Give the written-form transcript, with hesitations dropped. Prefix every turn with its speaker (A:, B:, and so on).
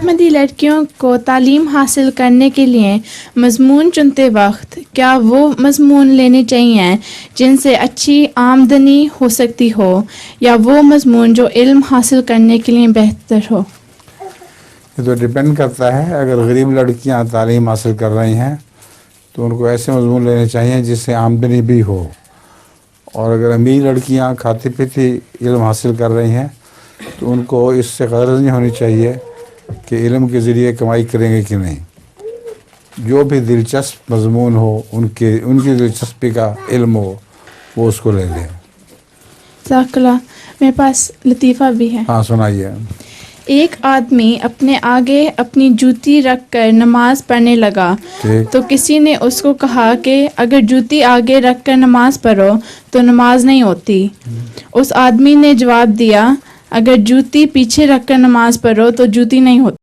A: احمدی لڑکیوں کو تعلیم حاصل کرنے کے لیے مضمون چنتے وقت کیا وہ مضمون لینے چاہیے جن سے اچھی آمدنی ہو سکتی ہو یا وہ مضمون جو علم حاصل کرنے کے لیے بہتر ہو؟
B: یہ تو ڈپینڈ کرتا ہے. اگر غریب لڑکیاں تعلیم حاصل کر رہی ہیں تو ان کو ایسے مضمون لینے چاہیے جس سے آمدنی بھی ہو, اور اگر امیر لڑکیاں کھاتی پیتی علم حاصل کر رہی ہیں تو ان کو اس سے غرض نہیں ہونی چاہیے کہ علم کے ذریعے کمائی کریں گے کہ نہیں. جو بھی دلچسپ مضمون ہو, ان کی دلچسپی کا علم ہو, وہ اس کو لے لیں.
A: جزاک اللہ. میرے پاس لطیفہ بھی ہے.
B: ہاں سنائیے.
A: ایک آدمی اپنے آگے اپنی جوتی رکھ کر نماز پڑھنے لگا تو کسی نے اس کو کہا کہ اگر جوتی آگے رکھ کر نماز پڑھو تو نماز نہیں ہوتی. اس آدمی نے جواب دیا اگر جوتی پیچھے رکھ کر نماز پڑھو تو جوتی نہیں ہوتی.